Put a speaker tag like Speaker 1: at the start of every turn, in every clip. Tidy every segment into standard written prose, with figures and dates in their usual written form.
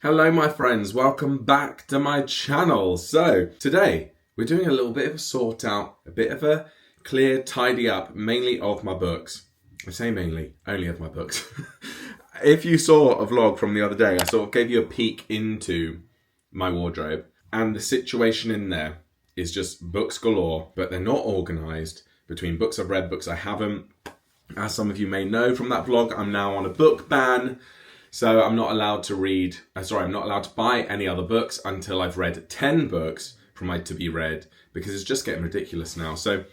Speaker 1: Hello my friends, welcome back to my channel. So today we're doing a little bit of a sort out, a bit of a clear tidy up, mainly of my books. I say mainly, only of my books. If you saw a vlog from the other day, I sort of gave you a peek into my wardrobe, and the situation in there is just books galore, but they're not organised between books I've read, books I haven't. As some of you may know from that vlog, I'm now on a book ban. So I'm not allowed to I'm not allowed to buy any other books until I've read 10 books from my to be read, because it's just getting ridiculous now. So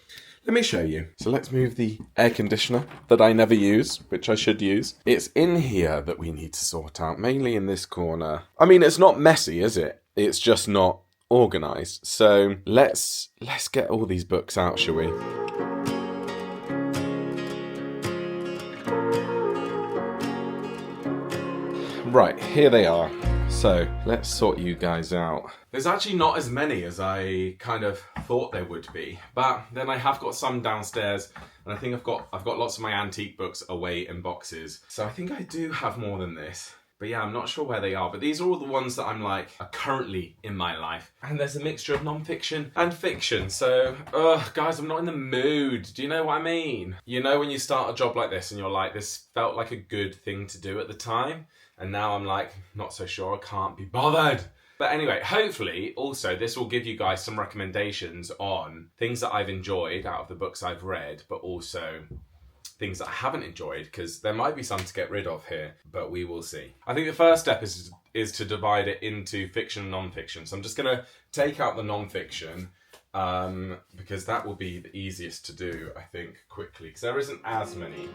Speaker 1: let me show you. So let's move the air conditioner that I never use, which I should use. It's in here that we need to sort out, mainly in this corner. I mean, it's not messy, is it? It's just not organised. So let's get all these books out, shall we? Right, here they are. So let's sort you guys out. There's actually not as many as I kind of thought there would be, but then I have got some downstairs, and I think I've got lots of my antique books away in boxes. So I think I do have more than this. But yeah, I'm not sure where they are, but these are all the ones that I'm like are currently in my life. And there's a mixture of non-fiction and fiction. So, guys, I'm not in the mood. Do you know what I mean? You know when you start a job like this and you're like, this felt like a good thing to do at the time, and now I'm like, not so sure, I can't be bothered. But anyway, hopefully also this will give you guys some recommendations on things that I've enjoyed out of the books I've read, but also things that I haven't enjoyed, because there might be some to get rid of here, but we will see. I think the first step is to divide it into fiction and non-fiction. So I'm just going to take out the non-fiction, because that will be the easiest to do, I think, quickly, because there isn't as many.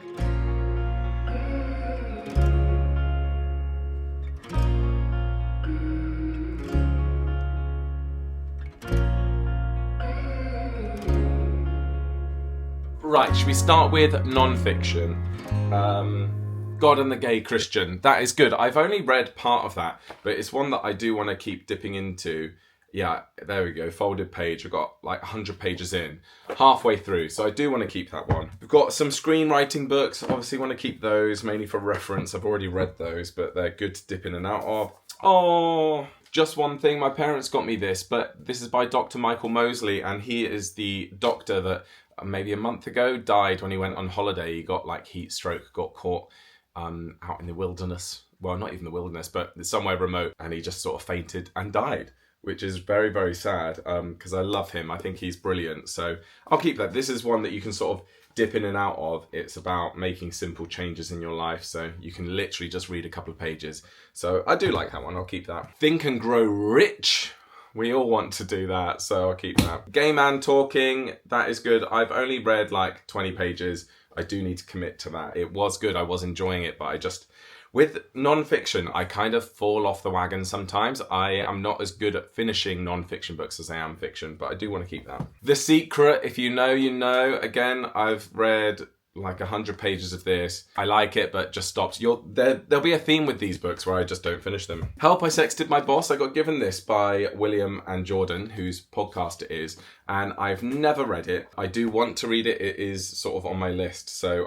Speaker 1: Right, should we start with non-fiction? God and the Gay Christian. That is good. I've only read part of that, but it's one that I do want to keep dipping into. Yeah, there we go, folded page. I've got like 100 pages in, halfway through, so I do want to keep that one. We've got some screenwriting books. Obviously want to keep those, mainly for reference. I've already read those, but they're good to dip in and out of. Oh, just one thing. My parents got me this, but this is by Dr. Michael Mosley, and he is the doctor that maybe a month ago died when he went on holiday. He got like heat stroke, got caught out in the wilderness. Well, not even the wilderness, but somewhere remote, and he just sort of fainted and died, which is very, very sad, because I love him. I think he's brilliant. So I'll keep that. This is one that you can sort of dip in and out of. It's about making simple changes in your life, so you can literally just read a couple of pages. So I do like that one. I'll keep that. Think and Grow Rich. We all want to do that, so I'll keep that. Gay Man Talking, that is good. I've only read like 20 pages. I do need to commit to that. It was good, I was enjoying it, but I just, with non-fiction, I kind of fall off the wagon sometimes. I am not as good at finishing non-fiction books as I am fiction, but I do want to keep that. The Secret, if you know, you know. Again, I've read like 100 pages of this. I like it, but just stopped. There'll be a theme with these books where I just don't finish them. Help, I Sexted My Boss. I got given this by William and Jordan, whose podcast it is, and I've never read it. I do want to read it. It is sort of on my list. So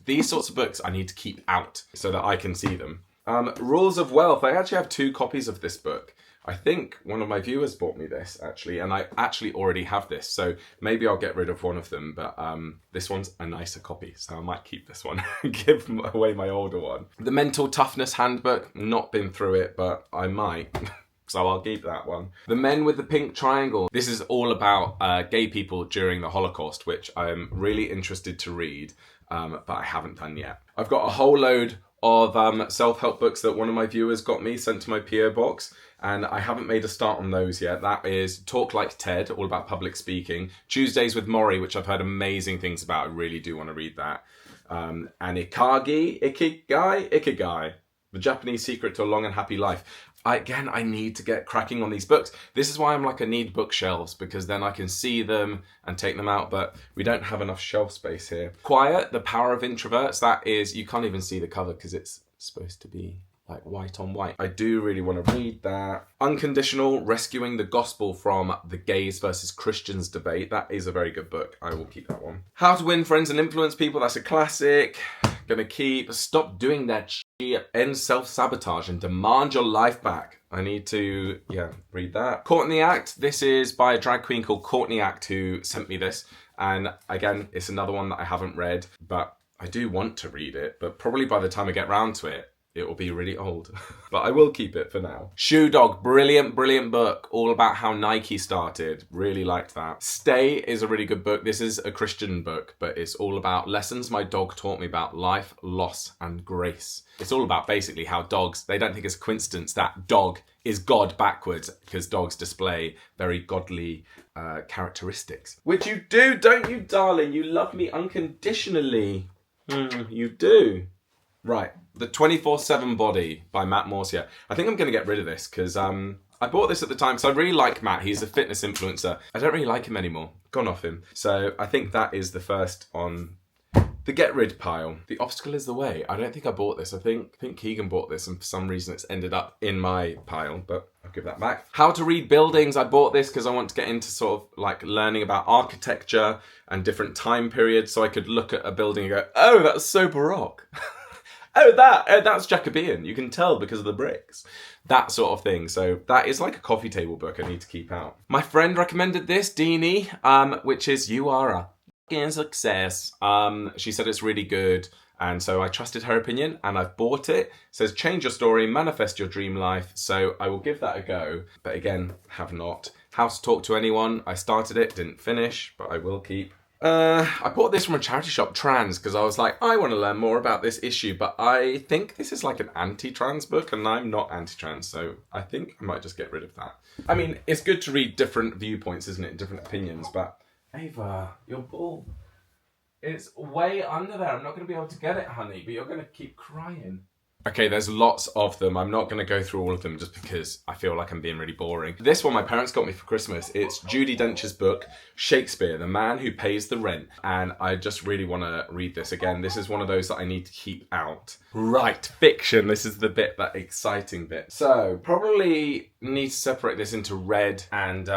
Speaker 1: these sorts of books I need to keep out so that I can see them. Rules of Wealth. I actually have 2 copies of this book. I think one of my viewers bought me this, actually, and I actually already have this, so maybe I'll get rid of one of them, but this one's a nicer copy, so I might keep this one and give away my older one. The Mental Toughness Handbook, not been through it, but I might, so I'll keep that one. The Men with the Pink Triangle. This is all about gay people during the Holocaust, which I'm really interested to read, but I haven't done yet. I've got a whole load of self-help books that one of my viewers got me, sent to my PO box, and I haven't made a start on those yet. That is Talk Like Ted, all about public speaking. Tuesdays with Maury, which I've heard amazing things about. I really do want to read that. And Ikigai, The Japanese Secret to a Long and Happy Life. I need to get cracking on these books. This is why I'm like, I need bookshelves, because then I can see them and take them out, but we don't have enough shelf space here. Quiet, The Power of Introverts. That is, you can't even see the cover because it's supposed to be like white on white. I do really want to read that. Unconditional, Rescuing the Gospel from the Gays versus Christians Debate. That is a very good book. I will keep that one. How to Win Friends and Influence People. That's a classic. Gonna keep. Stop doing that shit. End self-sabotage and demand your life back. I need to, read that. Caught in the Act. This is by a drag queen called Courtney Act who sent me this. And again, it's another one that I haven't read, but I do want to read it. But probably by the time I get round to it, it will be really old. But I will keep it for now. Shoe Dog, brilliant book. All about how Nike started. Really liked that. Stay is a really good book. This is a Christian book, but it's all about lessons my dog taught me about life, loss, and grace. It's all about basically how dogs, they don't think it's a coincidence that dog is God backwards, because dogs display very godly characteristics. Which you do, don't you, darling? You love me unconditionally. You do. Right, The 24/7 Body by Matt Morsia. I think I'm going to get rid of this because I bought this at the time because I really like Matt. He's a fitness influencer. I don't really like him anymore. Gone off him. So I think that is the first on the get rid pile. The Obstacle is the Way. I don't think I bought this. I think Keegan bought this and for some reason it's ended up in my pile, but I'll give that back. How to Read Buildings. I bought this because I want to get into sort of like learning about architecture and different time periods so I could look at a building and go, oh, that's so Baroque. Oh, that's Jacobean. You can tell because of the bricks. That sort of thing. So that is like a coffee table book I need to keep out. My friend recommended this, Deanie, which is You Are a Fucking Success. She said it's really good. And so I trusted her opinion and I've bought it. It says, change your story, manifest your dream life. So I will give that a go. But again, have not. How to Talk to Anyone. I started it, didn't finish, but I will keep. I bought this from a charity shop, Trans, because I was like, I want to learn more about this issue, but I think this is like an anti-trans book, and I'm not anti-trans, so I think I might just get rid of that. I mean, it's good to read different viewpoints, isn't it? Different opinions, but Ava, your ball, it's way under there. I'm not going to be able to get it, honey, but you're going to keep crying. Okay, there's lots of them. I'm not going to go through all of them just because I feel like I'm being really boring. This one my parents got me for Christmas. It's Judi Dench's book, Shakespeare, The Man Who Pays the Rent. And I just really want to read this again. This is one of those that I need to keep out. Right, fiction. This is the bit, that exciting bit. So, probably need to separate this into read and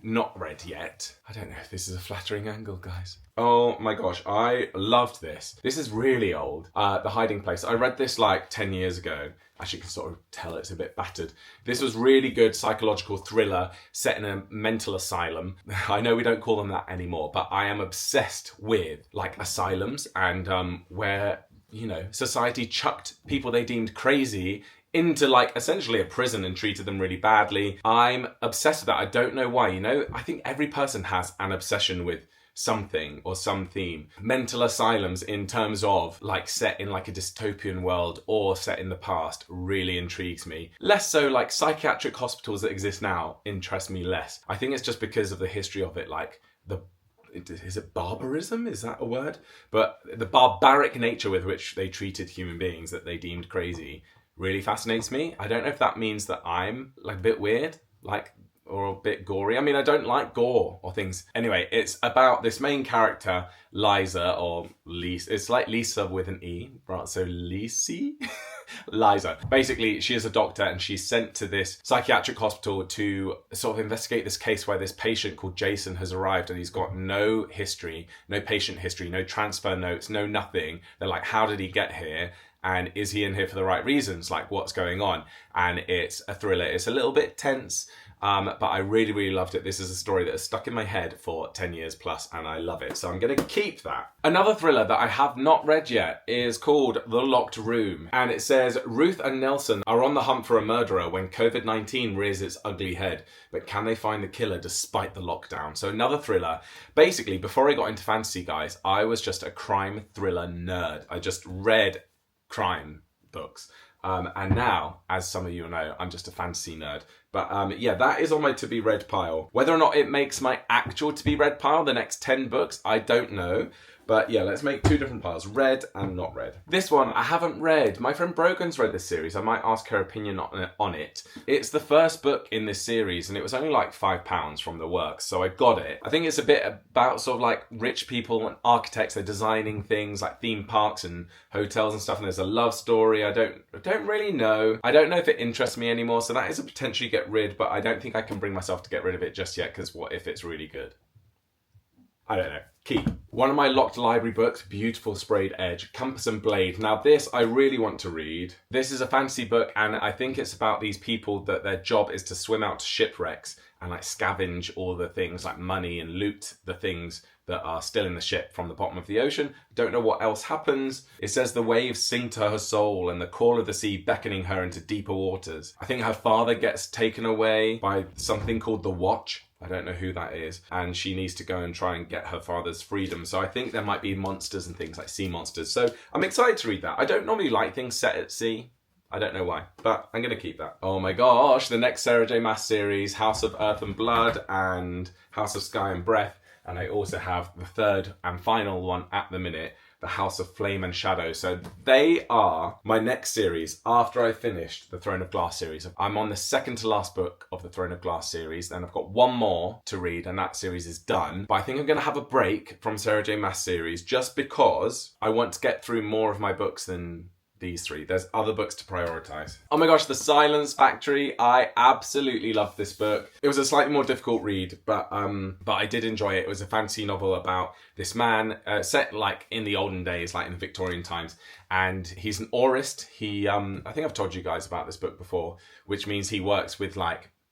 Speaker 1: not read yet. I don't know if this is a flattering angle, guys. Oh my gosh, I loved this. This is really old. The Hiding Place. I read this like 10 years ago. As you can sort of tell, it's a bit battered. This was really good psychological thriller set in a mental asylum. I know we don't call them that anymore, but I am obsessed with like asylums and where, you know, society chucked people they deemed crazy into like essentially a prison and treated them really badly. I'm obsessed with that. I don't know why, you know. I think every person has an obsession with something or some theme. Mental asylums in terms of like set in like a dystopian world or set in the past really intrigues me. Less so like psychiatric hospitals that exist now interest me less. I think it's just because of the history of it, like is it barbarism? Is that a word? But the barbaric nature with which they treated human beings that they deemed crazy really fascinates me. I don't know if that means that I'm like a bit weird, like, or a bit gory. I mean, I don't like gore or things. Anyway, it's about this main character, Liza, or Lisa. It's like Lisa with an E, right? So Lisi? Liza. Basically, she is a doctor and she's sent to this psychiatric hospital to sort of investigate this case where this patient called Jason has arrived and he's got no history, no patient history, no transfer notes, no nothing. They're like, how did he get here? And is he in here for the right reasons? Like, what's going on? And it's a thriller. It's a little bit tense, but I really, really loved it. This is a story that has stuck in my head for 10 years plus, and I love it. So I'm going to keep that. Another thriller that I have not read yet is called The Locked Room. And it says, Ruth and Nelson are on the hunt for a murderer when COVID-19 rears its ugly head. But can they find the killer despite the lockdown? So another thriller. Basically, before I got into fantasy, guys, I was just a crime thriller nerd. I just read crime books. And now, as some of you know, I'm just a fantasy nerd. But yeah, that is on my to be read pile. Whether or not it makes my actual to be read pile, the next 10 books, I don't know. But yeah, let's make two different piles, read and not read. This one I haven't read. My friend Brogan's read this series. I might ask her opinion on it. It's the first book in this series and it was only like £5 from the works, so I got it. I think it's a bit about sort of like rich people and architects. They're designing things like theme parks and hotels and stuff, and there's a love story. I don't really know. I don't know if it interests me anymore, so that is a potentially get rid, but I don't think I can bring myself to get rid of it just yet, because what if it's really good? I don't know. Keep. One of my locked library books, beautiful sprayed edge, Compass and Blade. Now this I really want to read. This is a fantasy book, and I think it's about these people that their job is to swim out to shipwrecks and like scavenge all the things like money and loot the things that are still in the ship from the bottom of the ocean. Don't know what else happens. It says the waves sing to her soul and the call of the sea beckoning her into deeper waters. I think her father gets taken away by something called the Watch. I don't know who that is. And she needs to go and try and get her father's freedom. So I think there might be monsters and things like sea monsters. So I'm excited to read that. I don't normally like things set at sea. I don't know why, but I'm going to keep that. Oh my gosh, the next Sarah J Maas series, House of Earth and Blood and House of Sky and Breath. And I also have the third and final one at the minute, The House of Flame and Shadow. So they are my next series after I finished the Throne of Glass series. I'm on the second to last book of the Throne of Glass series. Then I've got one more to read and that series is done. But I think I'm going to have a break from Sarah J Maas series just because I want to get through more of my books than these three. There's other books to prioritize. Oh my gosh, The Silence Factory. I absolutely loved this book. It was a slightly more difficult read, but I did enjoy it. It was a fantasy novel about this man set like in the olden days, like in the Victorian times, and he's an aurist. He I think I've told you guys about this book before, which means he works with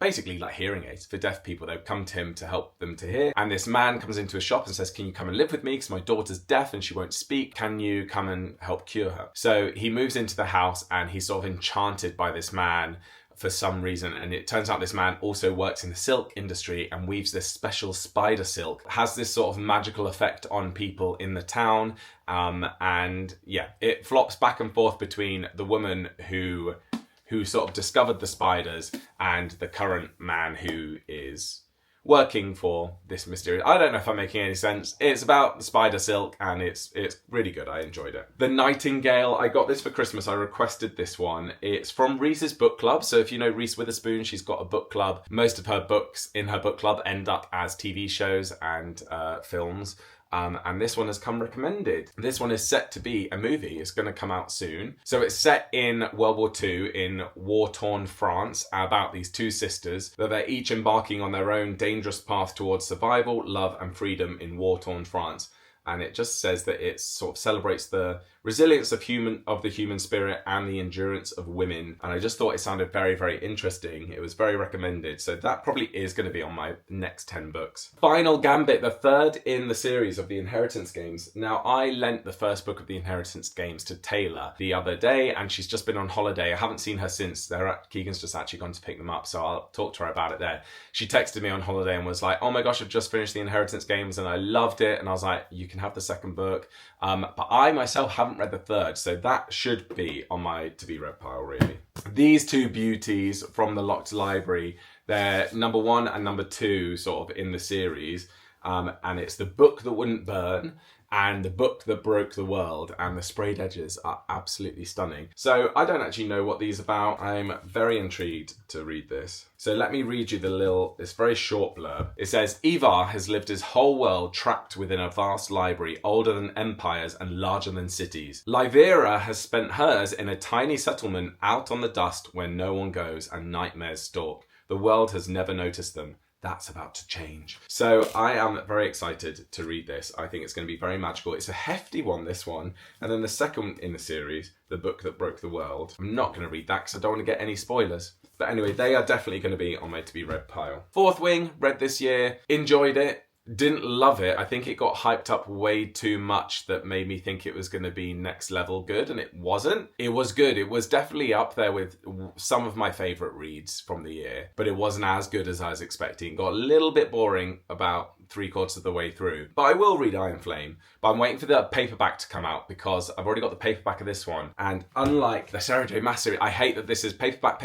Speaker 1: basically like hearing aids for deaf people. They've come to him to help them to hear. And this man comes into a shop and says, can you come and live with me? Because my daughter's deaf and she won't speak. Can you come and help cure her? So he moves into the house and he's sort of enchanted by this man for some reason. And it turns out this man also works in the silk industry and weaves this special spider silk. It has this sort of magical effect on people in the town. And yeah, it flops back and forth between the woman who sort of discovered the spiders and the current man who is working for this mysterious... I don't know if I'm making any sense. It's about the spider silk and it's really good. I enjoyed it. The Nightingale. I got this for Christmas. I requested this one. It's from Reese's book club. So if you know Reese Witherspoon, she's got a book club. Most of her books in her book club end up as TV shows and films. And this one has come recommended. This one is set to be a movie. It's going to come out soon. So it's set in World War II in war-torn France about these two sisters that they're each embarking on their own dangerous path towards survival, love and freedom in war-torn France. And it just says that it sort of celebrates the resilience of the human spirit and the endurance of women. And I just thought it sounded very, very interesting. It was very recommended. So that probably is going to be on my next 10 books. Final Gambit, the third in the series of the Inheritance games. Now, I lent the first book of the Inheritance games to Taylor the other day, and she's just been on holiday. I haven't seen her since. Keegan's just actually gone to pick them up, so I'll talk to her about it there. She texted me on holiday and was like, oh my gosh, I've just finished the Inheritance games and I loved it. And I was like, you can have the second book. But I myself haven't read the third, so that should be on my to-be-read pile, really. These two beauties from the Locked Library, they're number 1 and number 2 sort of in the series, and it's The Book That Wouldn't Burn and The Book That Broke the World, and the sprayed edges are absolutely stunning. So I don't actually know what these are about. I'm very intrigued to read this. So let me read you this very short blurb. It says, Ivar has lived his whole world trapped within a vast library older than empires and larger than cities. Lyvera has spent hers in a tiny settlement out on the dust where no one goes and nightmares stalk. The world has never noticed them. That's about to change. So I am very excited to read this. I think it's going to be very magical. It's a hefty one, this one. And then the second in the series, The Book That Broke the World. I'm not going to read that because I don't want to get any spoilers. But anyway, they are definitely going to be on my to-be-read pile. Fourth Wing, read this year. Enjoyed it. Didn't love it. I think it got hyped up way too much that made me think it was going to be next level good, and it wasn't. It was good. It was definitely up there with some of my favourite reads from the year, but it wasn't as good as I was expecting. It got a little bit boring about 3/4 of the way through. But I will read Iron Flame. But I'm waiting for the paperback to come out because I've already got the paperback of this one. And unlike the Sarah J Maas series, I hate that this is paperback,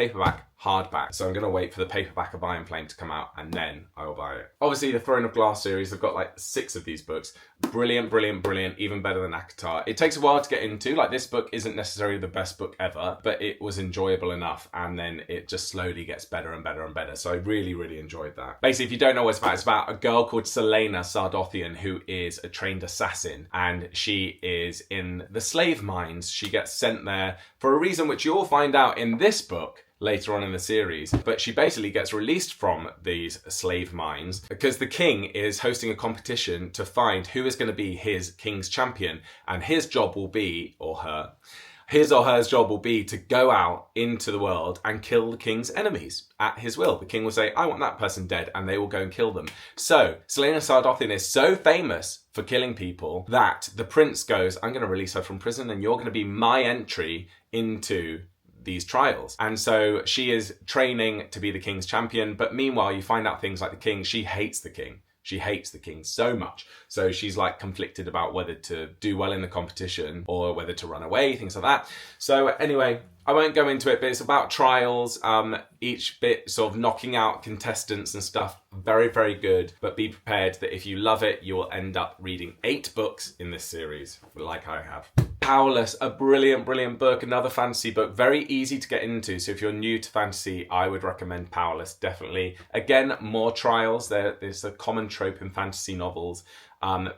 Speaker 1: hardback. So I'm going to wait for the paperback of Iron Flame to come out and then I will buy it. Obviously, the Throne of Glass series, I've got like 6 of these books. Brilliant, brilliant, brilliant. Even better than ACOTAR. It takes a while to get into. Like, this book isn't necessarily the best book ever, but it was enjoyable enough. And then it just slowly gets better and better and better. So I really, really enjoyed that. Basically, if you don't know what it's about a girl called Selena Sardothian who is a trained assassin. And she is in the slave mines. She gets sent there for a reason which you'll find out in this book later on in the series. But she basically gets released from these slave mines because the king is hosting a competition to find who is going to be his king's champion. And his job will be, or his or her job will be to go out into the world and kill the king's enemies at his will. The king will say, I want that person dead, and they will go and kill them. So Selena Sardothian is so famous for killing people that the prince goes, I'm going to release her from prison and you're going to be my entry into these trials. And so she is training to be the king's champion, but meanwhile you find out things like the king, she hates the king. She hates the king so much. So she's like conflicted about whether to do well in the competition or whether to run away, things like that. So anyway, I won't go into it, but it's about trials. Each bit sort of knocking out contestants and stuff. Very, very good. But be prepared that if you love it, you will end up reading 8 books in this series, like I have. Powerless, a brilliant, brilliant book. Another fantasy book, very easy to get into. So if you're new to fantasy, I would recommend Powerless, definitely. Again, more trials. There's a common trope in fantasy novels.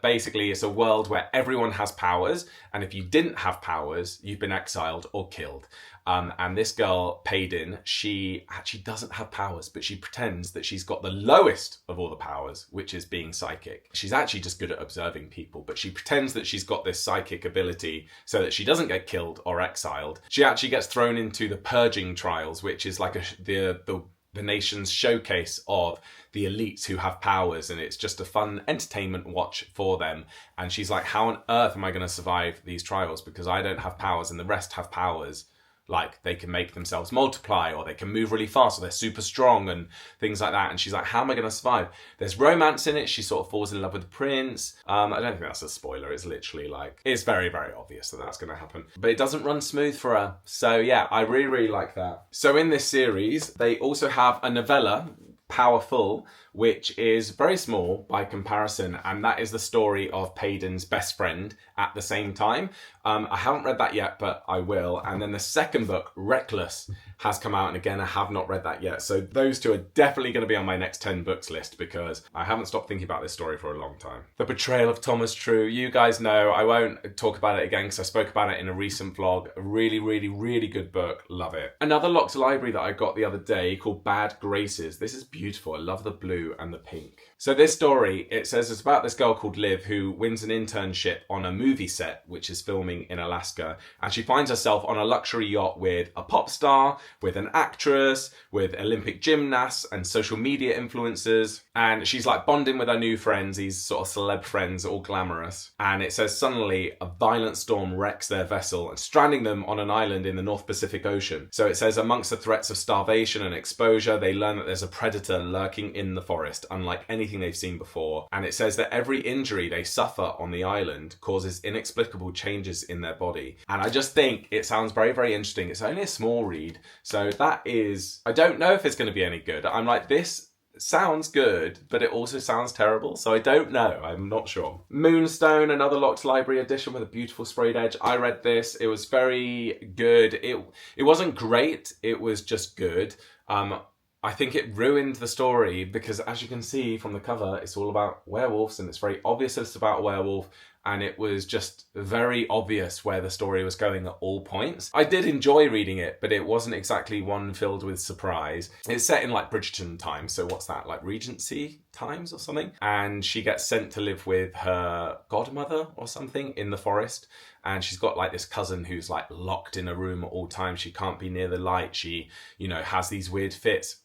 Speaker 1: Basically, it's a world where everyone has powers, and if you didn't have powers, you've been exiled or killed. And this girl, Paydin, she actually doesn't have powers, but she pretends that she's got the lowest of all the powers, which is being psychic. She's actually just good at observing people, but she pretends that she's got this psychic ability so that she doesn't get killed or exiled. She actually gets thrown into the purging trials, which is like the nation's showcase of the elites who have powers, and it's just a fun entertainment watch for them. And she's like, how on earth am I going to survive these trials, because I don't have powers and the rest have powers? Like, they can make themselves multiply, or they can move really fast, or they're super strong and things like that. And she's like, how am I going to survive? There's romance in it. She sort of falls in love with the prince. I don't think that's a spoiler. It's literally like, it's very, very obvious that that's going to happen. But it doesn't run smooth for her. So yeah, I really, really like that. So in this series, they also have a novella, Powerful, which is very small by comparison, and that is the story of Paydin's best friend at the same time. I haven't read that yet, but I will. And then the second book, Reckless, has come out, and again, I have not read that yet. So those two are definitely going to be on my next 10 books list, because I haven't stopped thinking about this story for a long time. The Betrayal of Thomas True. You guys know, I won't talk about it again because I spoke about it in a recent vlog. A really, really, really good book. Love it. Another locked library that I got the other day called Bad Graces. This is beautiful. I love the blue and the pink. So this story, it says it's about this girl called Liv who wins an internship on a movie set, which is filming in Alaska. And she finds herself on a luxury yacht with a pop star, with an actress, with Olympic gymnasts and social media influencers. And she's like bonding with her new friends, these sort of celeb friends, all glamorous. And it says suddenly a violent storm wrecks their vessel and stranding them on an island in the North Pacific Ocean. So it says amongst the threats of starvation and exposure, they learn that there's a predator lurking in the forest, unlike anything they've seen before. And it says that every injury they suffer on the island causes inexplicable changes in their body. And I just think it sounds very, very interesting. It's only a small read. So that is, I don't know if it's going to be any good. I'm like, this sounds good, but it also sounds terrible. So I don't know. I'm not sure. Moonstone, another locked library edition with a beautiful sprayed edge. I read this. It was very good. It wasn't great. It was just good. I think it ruined the story because, as you can see from the cover, it's all about werewolves and it's very obvious it's about a werewolf, and it was just very obvious where the story was going at all points. I did enjoy reading it, but it wasn't exactly one filled with surprise. It's set in like Bridgerton times, so what's that, like Regency times or something? And she gets sent to live with her godmother or something in the forest. And she's got like this cousin who's like locked in a room at all times. She can't be near the light. She, has these weird fits.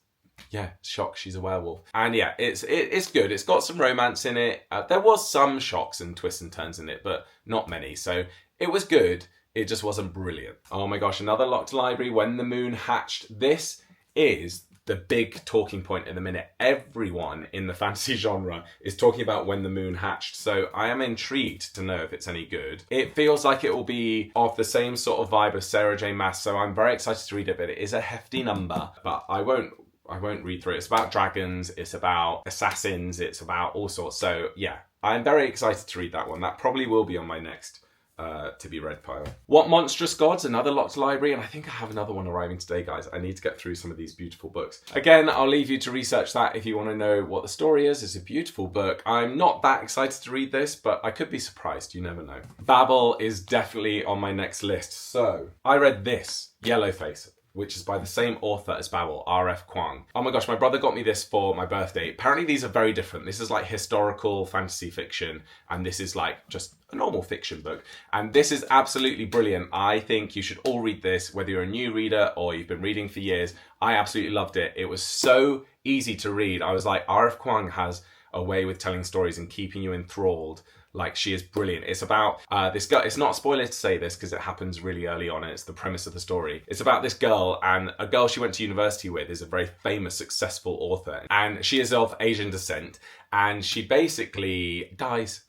Speaker 1: Yeah, shock, she's a werewolf. And yeah, it's good. It's got some romance in it. There was some shocks and twists and turns in it, but not many. So it was good. It just wasn't brilliant. Oh my gosh, another locked library, When the Moon Hatched. This is the big talking point in the minute. Everyone in the fantasy genre is talking about When the Moon Hatched. So I am intrigued to know if it's any good. It feels like it will be of the same sort of vibe as Sarah J Maas. So I'm very excited to read it, but it is a hefty number. But I won't read through it. It's about dragons, it's about assassins, it's about all sorts. So yeah, I'm very excited to read that one. That probably will be on my next to be read pile. What Monstrous Gods, another locked library, and I think I have another one arriving today, guys. I need to get through some of these beautiful books. Again, I'll leave you to research that if you want to know what the story is. It's a beautiful book. I'm not that excited to read this, but I could be surprised. You never know. Babel is definitely on my next list. So I read this, Yellowface. which is by the same author as Babel, R.F. Kuang. Oh my gosh, my brother got me this for my birthday. Apparently these are very different. This is like historical fantasy fiction, and this is like just a normal fiction book. And this is absolutely brilliant. I think you should all read this, whether you're a new reader or you've been reading for years. I absolutely loved it. It was so easy to read. I was like, R.F. Kuang has a way with telling stories and keeping you enthralled. Like, she is brilliant. It's about this girl. It's not a spoiler to say this because it happens really early on and it's the premise of the story. It's about this girl, and a girl she went to university with is a very famous, successful author. And she is of Asian descent, and she basically dies.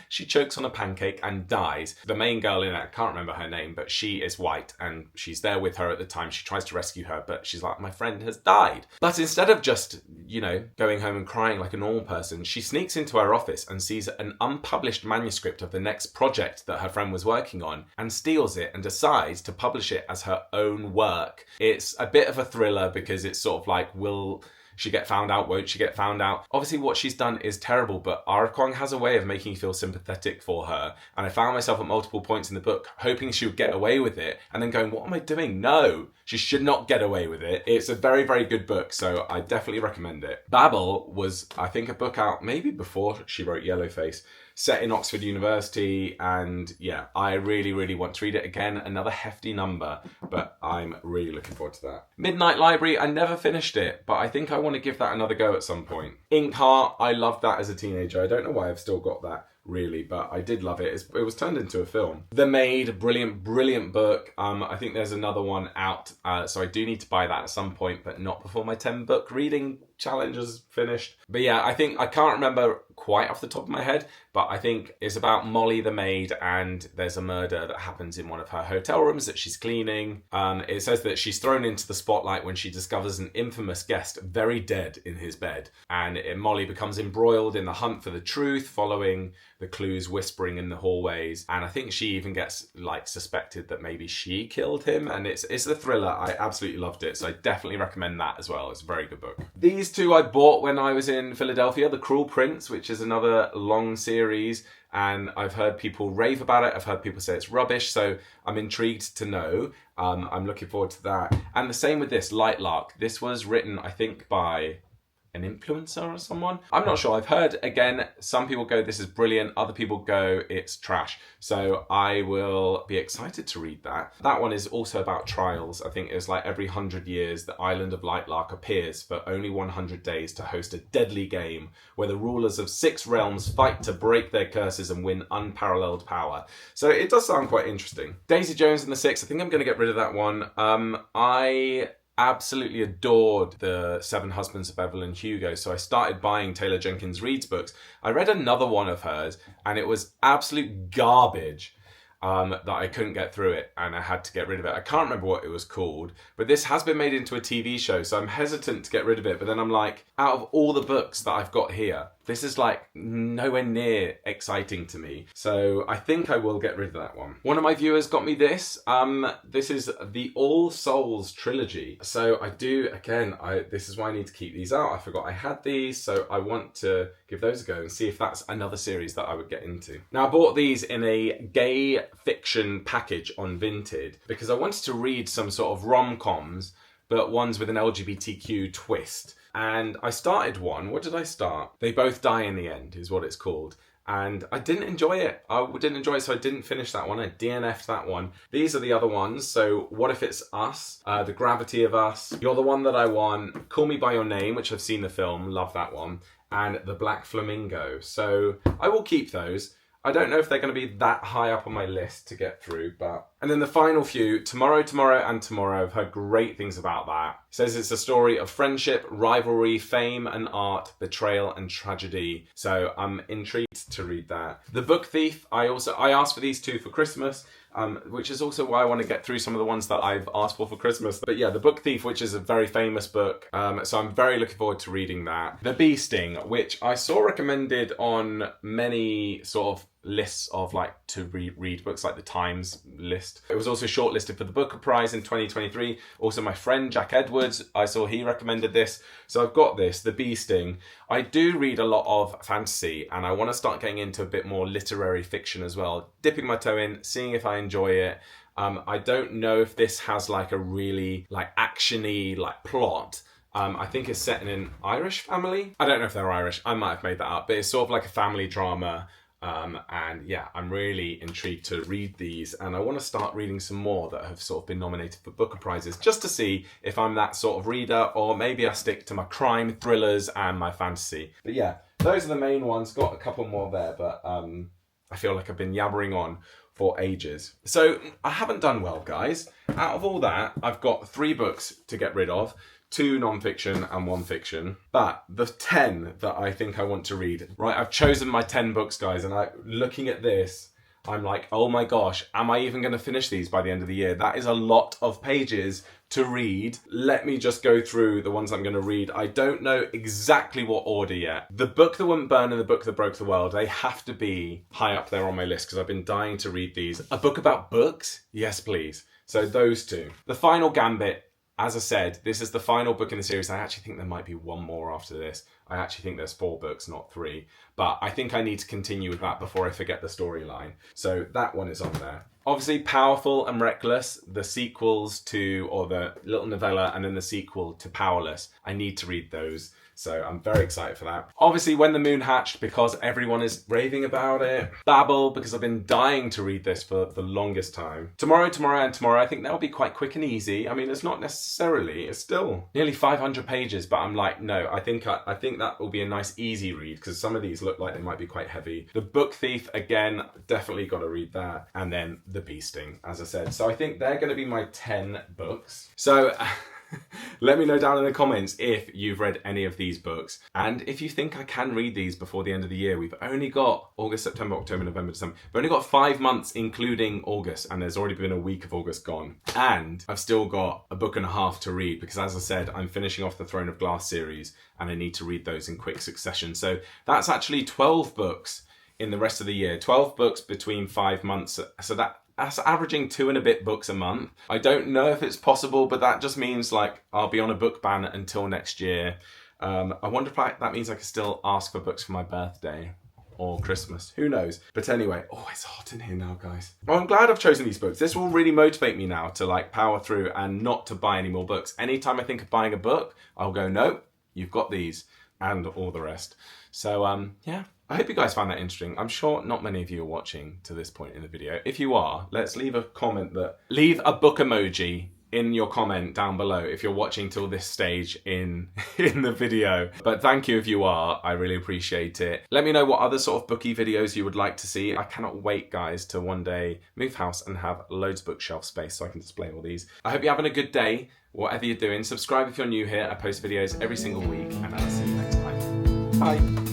Speaker 1: She chokes on a pancake and dies. The main girl in it, I can't remember her name, but she is white and she's there with her at the time. She tries to rescue her, but she's like, my friend has died. But instead of just, going home and crying like a normal person, she sneaks into her office and sees an unpublished manuscript of the next project that her friend was working on and steals it and decides to publish it as her own work. It's a bit of a thriller because it's sort of like, will she get found out? Won't she get found out? Obviously, what she's done is terrible, but R.F. Kuang has a way of making you feel sympathetic for her. And I found myself at multiple points in the book hoping she would get away with it and then going, what am I doing? No, she should not get away with it. It's a very, very good book, so I definitely recommend it. Babel was, I think, a book out maybe before she wrote Yellowface, set in Oxford University, and yeah, I really, really want to read it again. Another hefty number, but I'm really looking forward to that. Midnight Library, I never finished it, but I think I want to give that another go at some point. Inkheart, I loved that as a teenager. I don't know why I've still got that, really, but I did love it. It was turned into a film. The Maid, brilliant, brilliant book. I think there's another one out, so I do need to buy that at some point, but not before my 10 book reading challenge is finished. But yeah, I can't remember quite off the top of my head, but I think it's about Molly the maid, and there's a murder that happens in one of her hotel rooms that she's cleaning. It says that she's thrown into the spotlight when she discovers an infamous guest very dead in his bed, and Molly becomes embroiled in the hunt for the truth, following the clues whispering in the hallways, and I think she even gets suspected that maybe she killed him, and it's a thriller. I absolutely loved it, so I definitely recommend that as well. It's a very good book. These two I bought when I was in Philadelphia. The Cruel Prince, which is another long series, and I've heard people rave about it. I've heard people say it's rubbish, so I'm intrigued to know. I'm looking forward to that. And the same with this, Lightlark. This was written, I think, by an influencer or someone. I'm not sure. I've heard, again, some people go, this is brilliant. Other people go, it's trash. So I will be excited to read that. That one is also about trials. I think it's like every 100 years, the island of Lightlark appears for only 100 days to host a deadly game where the rulers of 6 realms fight to break their curses and win unparalleled power. So it does sound quite interesting. Daisy Jones and the Six, I think I'm going to get rid of that one. I absolutely adored the Seven Husbands of Evelyn Hugo, so I started buying Taylor Jenkins Reid's books. I read another one of hers and it was absolute garbage, that I couldn't get through it and I had to get rid of it. I can't remember what it was called, but this has been made into a TV show, so I'm hesitant to get rid of it. But then I'm like, out of all the books that I've got here, this is like nowhere near exciting to me. So I think I will get rid of that one. One of my viewers got me this. This is the All Souls trilogy. So I do, again, this is why I need to keep these out. I forgot I had these, so I want to give those a go and see if that's another series that I would get into. Now I bought these in a gay fiction package on Vinted because I wanted to read some sort of rom-coms, but ones with an LGBTQ twist. And I started one. What did I start? They Both Die in the End is what it's called. And I didn't enjoy it. I didn't enjoy it, so I didn't finish that one. I DNF'd that one. These are the other ones. So What If It's Us? The Gravity of Us. You're the One That I Want. Call Me By Your Name, which I've seen the film. Love that one. And The Black Flamingo. So I will keep those. I don't know if they're going to be that high up on my list to get through, but... And then the final few, Tomorrow, and Tomorrow. I've heard great things about that. It says it's a story of friendship, rivalry, fame and art, betrayal and tragedy. So I'm intrigued to read that. The Book Thief, I asked for these two for Christmas, which is also why I want to get through some of the ones that I've asked for Christmas. But yeah, The Book Thief, which is a very famous book, so I'm very looking forward to reading that. The Bee Sting, which I saw recommended on many sort of lists of to read books, like the Times list. It was also shortlisted for the Booker Prize in 2023. Also my friend Jack Edwards, I saw he recommended this. So I've got this, The Bee Sting. I do read a lot of fantasy and I want to start getting into a bit more literary fiction as well. Dipping my toe in, seeing if I enjoy it. I don't know if this has like a really like action-y like plot. I think it's set in an Irish family. I don't know if they're Irish. I might have made that up, but it's sort of like a family drama. And yeah, I'm really intrigued to read these, and I want to start reading some more that have sort of been nominated for Booker Prizes, just to see if I'm that sort of reader, or maybe I stick to my crime thrillers and my fantasy. But yeah, those are the main ones. Got a couple more there, but I feel like I've been yabbering on for ages. So I haven't done well, guys. Out of all that, I've got 3 books to get rid of. 2 non-fiction and 1 fiction. But the 10 that I think I want to read, right, I've chosen my 10 books, guys, and looking at this, I'm like, oh my gosh, am I even going to finish these by the end of the year? That is a lot of pages to read. Let me just go through the ones I'm going to read. I don't know exactly what order yet. The Book That Wouldn't Burn and The Book That Broke the World, they have to be high up there on my list because I've been dying to read these. A book about books? Yes, please. So those 2. The Final Gambit, as I said, this is the final book in the series. I actually think there might be 1 more after this. I actually think there's 4 books, not 3. But I think I need to continue with that before I forget the storyline. So that one is on there. Obviously, Powerful and Reckless, the sequels to, or the little novella, and then the sequel to Powerless. I need to read those. So I'm very excited for that. Obviously, When the Moon Hatched, because everyone is raving about it. Babel, because I've been dying to read this for the longest time. Tomorrow, Tomorrow, and Tomorrow, I think that'll be quite quick and easy. I mean, it's not necessarily, it's still nearly 500 pages, but I'm like, no, I think that will be a nice easy read, because some of these look like they might be quite heavy. The Book Thief, again, definitely got to read that. And then The Bee Sting, as I said. So I think they're going to be my 10 books. So let me know down in the comments if you've read any of these books, and if you think I can read these before the end of the year. We've only got August, September, October, November, December. We've only got 5 months, including August, and there's already been a week of August gone. And I've still got a book and a half to read, because as I said, I'm finishing off the Throne of Glass series, and I need to read those in quick succession. So that's actually 12 books in the rest of the year. 12 books between 5 months. So that's averaging 2 and a bit books a month. I don't know if it's possible, but that just means like I'll be on a book ban until next year. I wonder if that means I can still ask for books for my birthday or Christmas. Who knows? But anyway, oh, it's hot in here now, guys. Well, I'm glad I've chosen these books. This will really motivate me now to like power through and not to buy any more books. Anytime I think of buying a book, I'll go, no, you've got these and all the rest. So yeah. I hope you guys found that interesting. I'm sure not many of you are watching to this point in the video. If you are, let's leave a comment leave a book emoji in your comment down below if you're watching till this stage in the video. But thank you if you are, I really appreciate it. Let me know what other sort of booky videos you would like to see. I cannot wait, guys, to one day move house and have loads of bookshelf space so I can display all these. I hope you're having a good day, whatever you're doing. Subscribe if you're new here. I post videos every single week, and I'll see you next time. Bye.